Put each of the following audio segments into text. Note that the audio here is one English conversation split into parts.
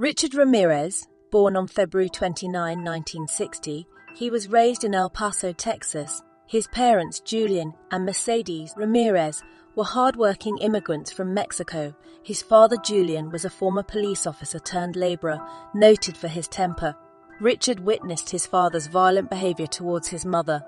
Richard Ramirez, born on February 29, 1960, he was raised in El Paso, Texas. His parents, Julian and Mercedes Ramirez, were hard-working immigrants from Mexico. His father, Julian, was a former police officer turned laborer, noted for his temper. Richard witnessed his father's violent behavior towards his mother.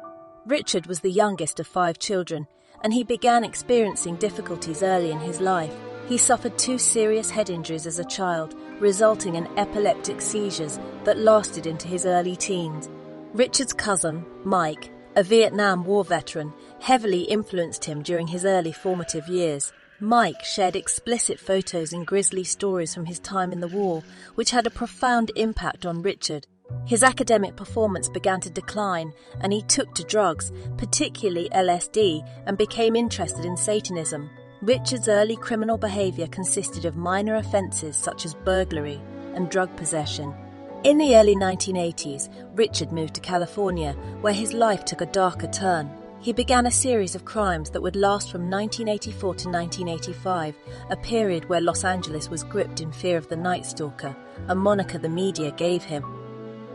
Richard was the youngest of 5 children, and he began experiencing difficulties early in his life. He suffered 2 serious head injuries as a child, resulting in epileptic seizures that lasted into his early teens. Richard's cousin, Mike, a Vietnam War veteran, heavily influenced him during his early formative years. Mike shared explicit photos and grisly stories from his time in the war, which had a profound impact on Richard. His academic performance began to decline, and he took to drugs, particularly LSD, and became interested in Satanism. Richard's early criminal behavior consisted of minor offences such as burglary and drug possession. In the early 1980s, Richard moved to California, where his life took a darker turn. He began a series of crimes that would last from 1984 to 1985, a period where Los Angeles was gripped in fear of the Night Stalker, a moniker the media gave him.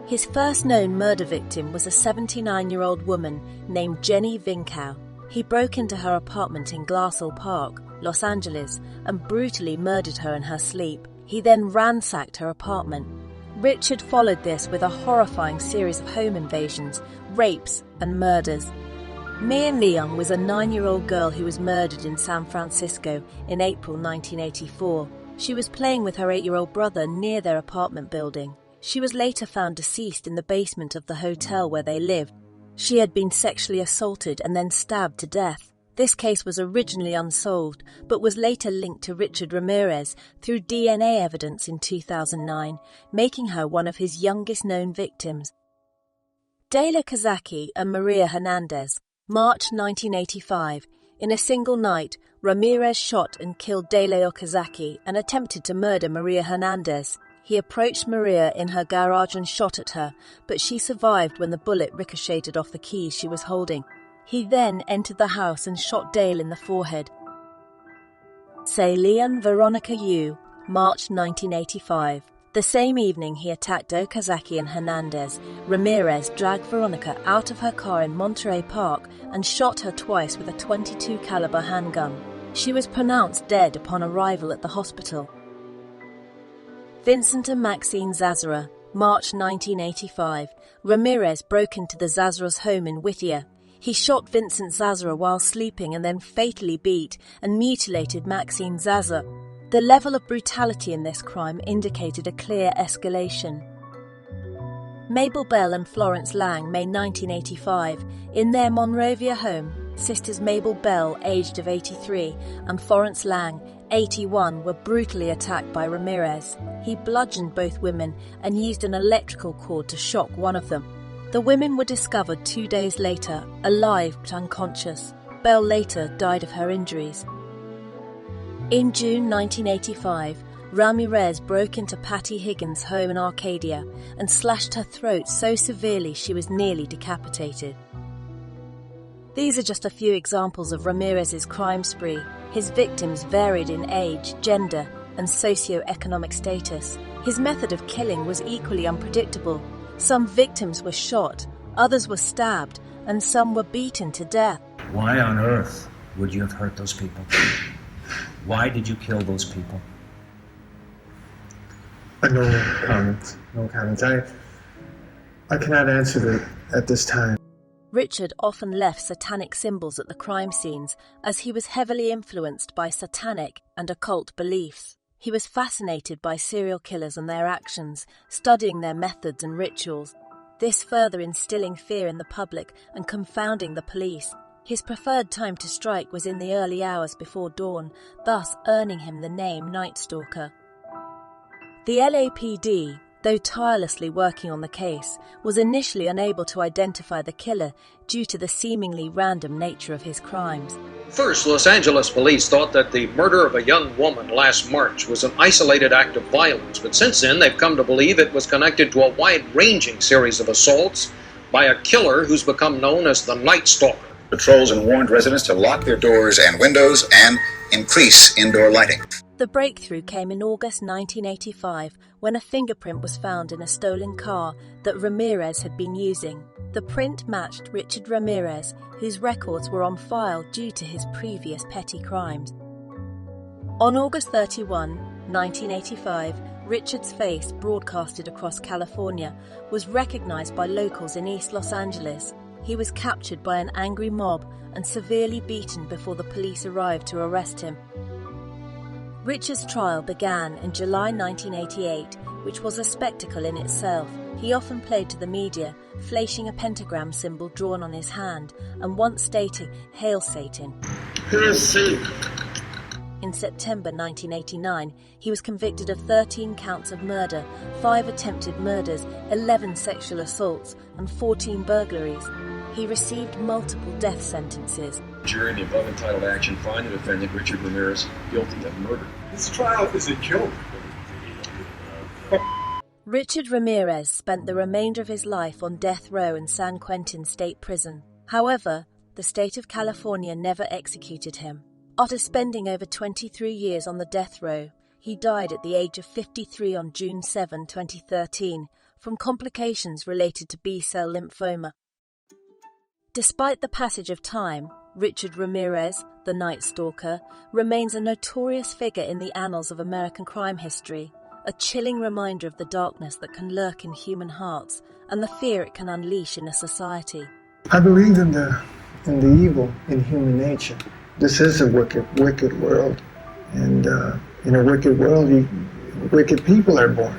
His first known murder victim was a 79-year-old woman named Jenny Vinkow. He broke into her apartment in Glassell Park, Los Angeles, and brutally murdered her in her sleep. He then ransacked her apartment. Richard followed this with a horrifying series of home invasions, rapes, and murders. Mia Leung was a 9-year-old girl who was murdered in San Francisco in April 1984. She was playing with her 8-year-old brother near their apartment building. She was later found deceased in the basement of the hotel where they lived. She had been sexually assaulted and then stabbed to death. This case was originally unsolved, but was later linked to Richard Ramirez through DNA evidence in 2009, making her one of his youngest known victims. Dela Kazaki and Maria Hernandez. March 1985. In a single night, Ramirez shot and killed Dela Okazaki and attempted to murder Maria Hernandez. He approached Maria in her garage and shot at her, but she survived when the bullet ricocheted off the keys she was holding. He then entered the house and shot Dale in the forehead. Leon Veronica Yu, March 1985. The same evening he attacked Okazaki and Hernandez. Ramirez dragged Veronica out of her car in Monterey Park and shot her twice with a .22 caliber handgun. She was pronounced dead upon arrival at the hospital. Vincent and Maxine Zazara, March 1985. Ramirez broke into the Zazaras' home in Whittier. He shot Vincent Zazara while sleeping and then fatally beat and mutilated Maxine Zazara. The level of brutality in this crime indicated a clear escalation. Mabel Bell and Florence Lang, May 1985. In their Monrovia home, sisters Mabel Bell, aged of 83, and Florence Lang, 81, were brutally attacked by Ramirez. He bludgeoned both women and used an electrical cord to shock one of them. The women were discovered 2 days later, alive but unconscious. Bell later died of her injuries. In June 1985, Ramirez broke into Patty Higgins' home in Arcadia and slashed her throat so severely she was nearly decapitated. These are just a few examples of Ramirez's crime spree. His victims varied in age, gender, and socio-economic status. His method of killing was equally unpredictable. Some victims were shot, others were stabbed, and some were beaten to death. Why on earth would you have hurt those people? Why did you kill those people? No comments. No comments. I cannot answer that at this time. Richard often left satanic symbols at the crime scenes as he was heavily influenced by satanic and occult beliefs. He was fascinated by serial killers and their actions, studying their methods and rituals, this further instilling fear in the public and confounding the police. His preferred time to strike was in the early hours before dawn, thus earning him the name Night Stalker. The LAPD, though tirelessly working on the case, was initially unable to identify the killer due to the seemingly random nature of his crimes. First, Los Angeles police thought that the murder of a young woman last March was an isolated act of violence, but since then they've come to believe it was connected to a wide-ranging series of assaults by a killer who's become known as the Night Stalker. Patrols and warned residents to lock their doors and windows and increase indoor lighting. The breakthrough came in August 1985 when a fingerprint was found in a stolen car that Ramirez had been using. The print matched Richard Ramirez, whose records were on file due to his previous petty crimes. On August 31, 1985, Richard's face, broadcasted across California, was recognized by locals in East Los Angeles. He was captured by an angry mob and severely beaten before the police arrived to arrest him. Richard's trial began in July 1988, which was a spectacle in itself. He often played to the media, flashing a pentagram symbol drawn on his hand, and once stating, "Hail Satan." Hail Satan. In September 1989, he was convicted of 13 counts of murder, 5 attempted murders, 11 sexual assaults, and 14 burglaries. He received multiple death sentences. Jury in the above entitled action find the defendant, Richard Ramirez, guilty of murder. This trial is a joke. Richard Ramirez spent the remainder of his life on death row in San Quentin State Prison. However, the state of California never executed him. After spending over 23 years on the death row, he died at the age of 53 on June 7, 2013, from complications related to B-cell lymphoma. Despite the passage of time, Richard Ramirez, the Night Stalker, remains a notorious figure in the annals of American crime history, a chilling reminder of the darkness that can lurk in human hearts and the fear it can unleash in a society. I believe in the evil in human nature. This is a wicked world, and in a wicked world, wicked people are born.